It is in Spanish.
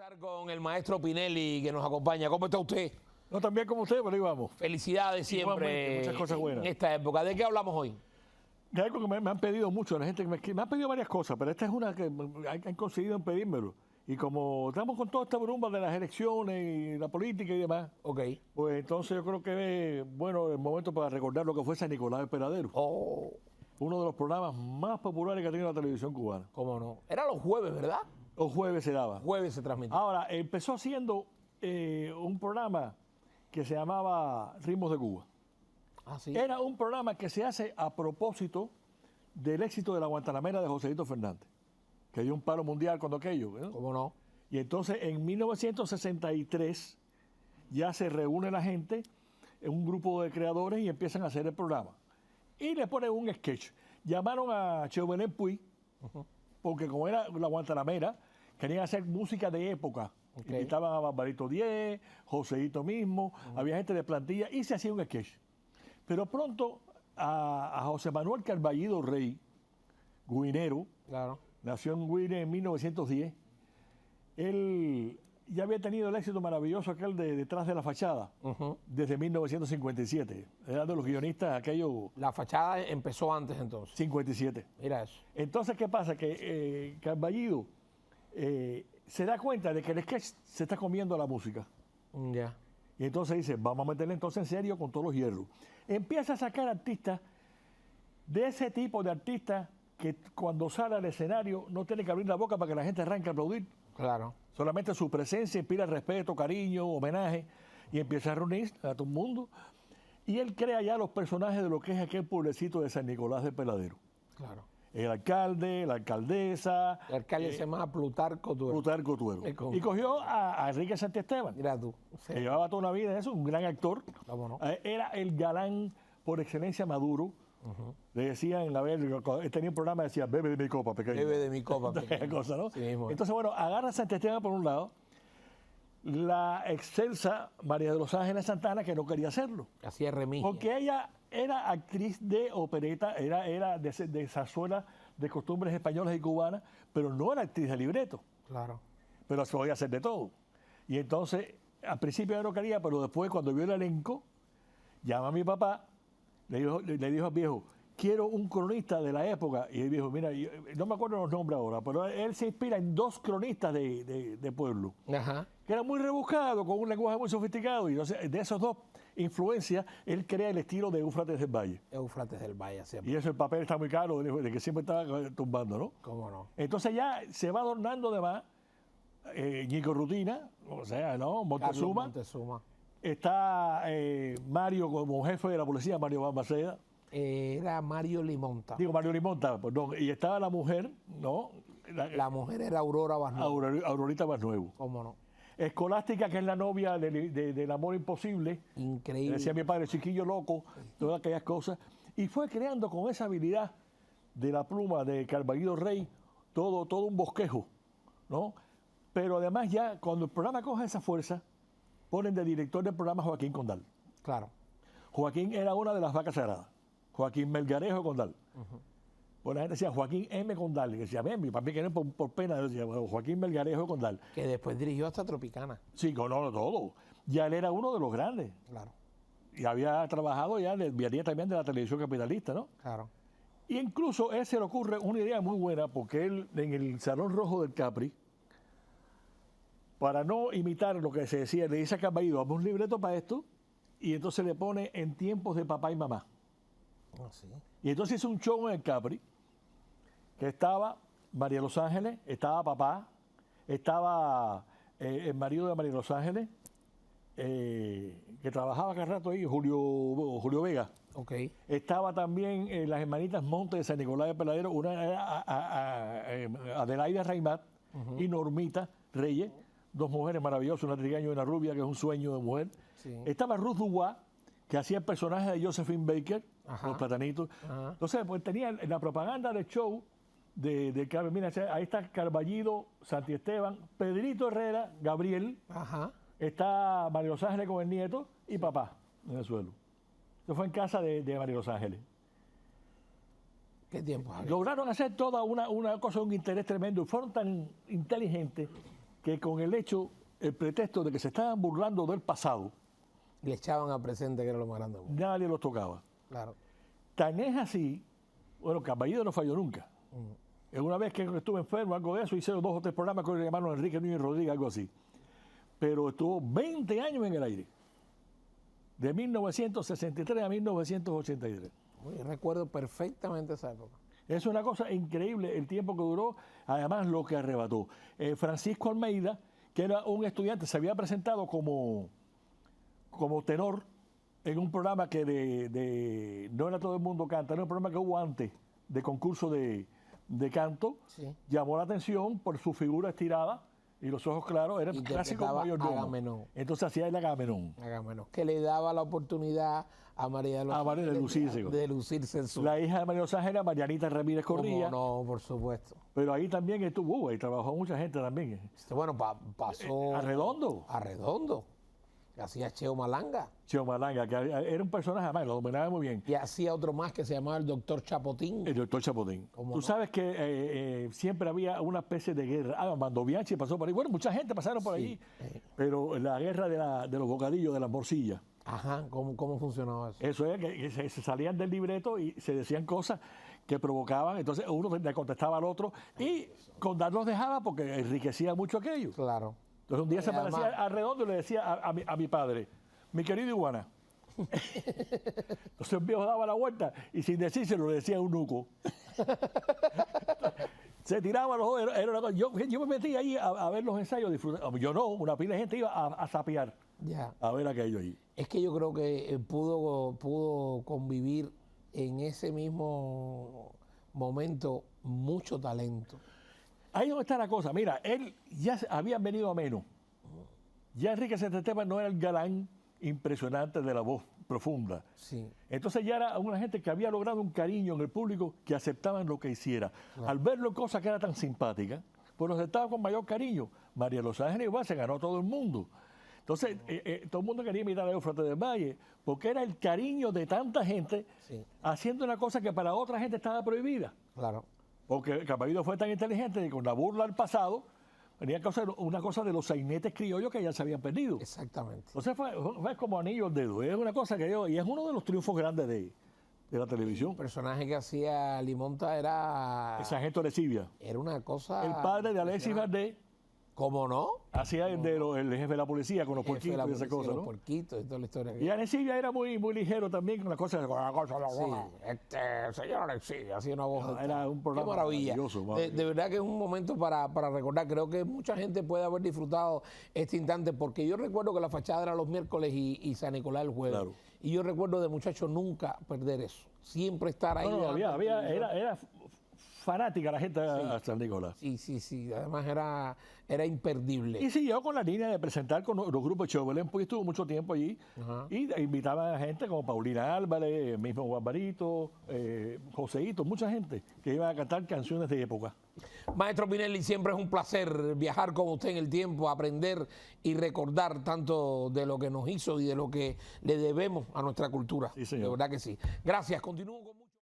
Estar con el maestro Pinelli que nos acompaña. ¿Cómo está usted? No tan bien como usted, pero ahí vamos. Felicidades siempre. Igualmente, muchas cosas buenas. En esta época. ¿De qué hablamos hoy? De algo que me han pedido mucho, la gente que me han pedido varias cosas, pero esta es una que han conseguido pedírmelo. Y como estamos con toda esta bruma de las elecciones y la política y demás, Ok. pues entonces yo creo que es bueno el momento para recordar lo que fue San Nicolás de Peladero. Oh, Uno de los programas más populares que ha tenido la televisión cubana. cómo no. Era los jueves, ¿verdad? Los jueves se daba. Jueves se transmitía. Ahora, empezó haciendo un programa que se llamaba Ritmos de Cuba. Ah, sí. Era un programa que se hace a propósito del éxito de la Guantanamera de Joséito Fernández, que dio un paro mundial cuando aquello, ¿no? ¿Cómo no? Y entonces en 1963 ya se reúne la gente en un grupo de creadores y empiezan a hacer el programa. Y le ponen un sketch. Llamaron a Cheobenel Puig, porque como era la Guantanamera, querían hacer música de época. Ok. Invitaban a Barbarito Diez, Joséito mismo, había gente de plantilla y se hacía un sketch. Pero pronto a José Manuel Carballido Rey, guinero, Claro. nació en Guine en 1910, él ya había tenido el éxito maravilloso aquel de Detrás de la Fachada, desde 1957. Era de los guionistas aquello La fachada empezó antes entonces. 57. Mira eso. Entonces, ¿qué pasa? Que Carballido se da cuenta de que el sketch se está comiendo la música. Ya. Y entonces dice, vamos a meterle entonces en serio con todos los hierros. Empieza a sacar artistas de ese tipo de artistas que cuando sale al escenario no tiene que abrir la boca para que la gente arranque a aplaudir. Claro. Solamente su presencia inspira respeto, cariño, homenaje y empieza a reunir a todo el mundo. Y él crea ya los personajes de lo que es aquel pueblecito de San Nicolás de Peladero. Claro. El alcalde, la alcaldesa, El alcalde se llama Plutarco Tuero. Plutarco Tuero. Es como- Y cogió a Enrique Santiesteban, Mira tú. que llevaba toda una vida en eso, un gran actor. ¿Cómo no? Era el galán por excelencia Maduro. Le decían en la vez, él tenía un programa que decía, bebe de mi copa, pequeño. Bebe de mi copa. Aquella pequeño. cosa, ¿no? Sí mismo. Entonces, bueno, agarra a Santiesteban por un lado, la excelsa María de los Ángeles Santana, que no quería hacerlo. Hacía remigia. Porque ella era actriz de opereta, era de zarzuela de costumbres españolas y cubanas, pero no era actriz de libreto. Claro. Pero se podía hacer de todo. Y entonces, al principio yo no quería, pero después, cuando vio el elenco, llama a mi papá, le dijo al viejo, quiero un cronista de la época. Y el viejo, mira, no me acuerdo los nombres ahora, pero él se inspira en dos cronistas de pueblo, Ajá. que eran muy rebuscados, con un lenguaje muy sofisticado. Y entonces, de esos dos influencias, él crea el estilo de Éufrates del Valle. Éufrates del Valle siempre. Y eso, el papel está muy caro, de que siempre estaba tumbando, ¿no? ¿Cómo no? Entonces ya se va adornando de más Ñico Rutina, o sea, ¿no? Carlos Montezuma. Montezuma. Está Mario como jefe de la policía, Mario Balmaceda. Era Mario Limonta. Digo, Mario Limonta, perdón. Y estaba la mujer, ¿no? La mujer era Aurora Basnú. Aurorita más nuevo. ¿Cómo no? Escolástica, que es la novia del amor imposible. Increíble. Decía mi padre, chiquillo loco, todas aquellas cosas. Y fue creando con esa habilidad de la pluma de Carballido Rey todo un bosquejo, ¿no? Pero además ya, cuando el programa coge esa fuerza, ponen de director del programa Joaquín Condal. Claro. Joaquín era una de las vacas sagradas. Joaquín Melgarejo Condal. Pues la gente decía Joaquín M. Condal. Y decía, ven, mi papi que por pena. Decía, bueno, Joaquín Melgarejo Condal. Que después dirigió hasta Tropicana. Sí, no, todo. Ya él era uno de los grandes. Claro. Y había trabajado ya, venía también de la televisión capitalista, ¿no? Claro. Y incluso a él se le ocurre una idea muy buena, porque él en el Salón Rojo del Capri, para no imitar lo que se decía, le dice a Carballido, hazme un libreto para esto, y entonces le pone en tiempos de papá y mamá. Ah, sí. Y entonces hizo un show en el Capri, que estaba María de los Ángeles, estaba papá, estaba el marido de María de los Ángeles, que trabajaba cada rato ahí, Julio Vega. Ok. Estaba también las hermanitas Montes de San Nicolás de Peladero, una era Adelaida Raimat y Normita Reyes, dos mujeres maravillosas, una trigueña y una rubia, que es un sueño de mujer. Sí. Estaba Ruth Dubois, que hacía el personaje de Josephine Baker, Ajá. los platanitos. Ajá. Entonces, pues tenía la propaganda del show de Carmen. Mira, ahí está Carballido, Santiesteban, Pedrito Herrera, Gabriel, Ajá. está María Los Ángeles con el nieto y papá en el suelo. Eso fue en casa de María Los Ángeles. ¿Qué tiempo, Javier? Lograron hacer toda una cosa, un interés tremendo, y fueron tan inteligentes que con el pretexto de que se estaban burlando del pasado, Le echaban al presente, que era lo más grande del mundo. nadie los tocaba. Claro. Tan es así, bueno, Caballero no falló nunca. Una vez que estuve enfermo, algo de eso, hice 2 o 3 programas con el hermano Enrique Núñez Rodríguez, algo así. Pero estuvo 20 años en el aire, de 1963 a 1983. Yo recuerdo perfectamente esa época. Es una cosa increíble el tiempo que duró, además lo que arrebató. Francisco Almeida, que era un estudiante, se había presentado como tenor en un programa que no era Todo el Mundo Canta, era un programa que hubo antes de concurso de canto. Sí. Llamó la atención por su figura estirada y los ojos claros, era casi como Interpretaba mayordomo. Agamenón. Entonces hacía el Agamenón. Agamenón, que le daba la oportunidad a María de los A María de lucirse. de lucirse en su... La hija de María Los Ángeles, Marianita Ramírez Corría, ¿Cómo no? Por supuesto. pero ahí también estuvo, ahí trabajó mucha gente también. Bueno, pasó... Arredondo. Arredondo. Que hacía Cheo Malanga. Cheo Malanga, que era un personaje, además, lo dominaba muy bien. Y hacía otro más que se llamaba el Doctor Chapotín. El doctor Chapotín. ¿Cómo Tú no? sabes que siempre había una especie de guerra. Mando Bianchi pasó por ahí. Bueno, mucha gente pasaron por allí. Pero la guerra de los bocadillos, de las morcillas. Ajá, ¿cómo funcionaba eso? Eso es que se salían del libreto y se decían cosas que provocaban. Entonces uno le contestaba al otro y Condal los dejaba porque enriquecía mucho aquello. Claro. Entonces un día se Además- parecía a Redondo y le decía a mi padre, mi querido Iguana. Entonces el viejo daba la vuelta y sin decírselo le decía a un nuco. Se tiraba los ojos, era una cosa. Yo me metí ahí a ver los ensayos, disfrutar. Yo no, una pila de gente iba a sapear Ya. a ver aquello ahí. Es que yo creo que pudo convivir en ese mismo momento mucho talento. Ahí donde está la cosa. Mira, él ya habían venido a menos. Ya Enrique Santasteban no era el galán impresionante de la voz profunda. Sí. Entonces ya era una gente que había logrado un cariño en el público que aceptaban lo que hiciera. Al verlo en cosas que era tan simpática, pues lo aceptaban con mayor cariño. María Los Ángeles igual se ganó a todo el mundo. Entonces, todo el mundo quería imitar a Eufrates del Valle, porque era el cariño de tanta gente Sí. haciendo una cosa que para otra gente estaba prohibida. Claro. Porque Caballero fue tan inteligente que con la burla al pasado venía a hacer una cosa de los sainetes criollos que ya se habían perdido. Exactamente. Entonces fue como anillo al dedo. Es una cosa que y es uno de los triunfos grandes de la televisión. El personaje que hacía Limonta era El sargento Arecibia. una cosa... El padre de Alexis Valdés ¿Cómo no? hacía el jefe de la policía con los Jefe de la puerquitos y esa policía, cosa, los ¿no? puerquitos y toda la historia. Y Arecibia era muy ligero también con la cosa de Sí, señor Alexis, hacía una voz. Era un programa Qué maravilla. maravilloso, De verdad que es un momento para recordar. Creo que mucha gente puede haber disfrutado este instante, porque yo recuerdo que la fachada era los miércoles y San Nicolás el jueves. Claro. Y yo recuerdo de muchacho nunca perder eso. Siempre estar ahí. No, delante del televisor. era fanática la gente a San Nicolás. Sí. Además era imperdible. Y siguió con la línea de presentar con los grupos de Chevrolet, porque estuvo mucho tiempo allí. Ajá. Y invitaban a gente como Paulina Álvarez, el mismo Guambarito, Joseito, mucha gente que iba a cantar canciones de época. Maestro Pinelli, siempre es un placer viajar con usted en el tiempo, aprender y recordar tanto de lo que nos hizo y de lo que le debemos a nuestra cultura. Sí, señor. De verdad que sí. Gracias. Continúo con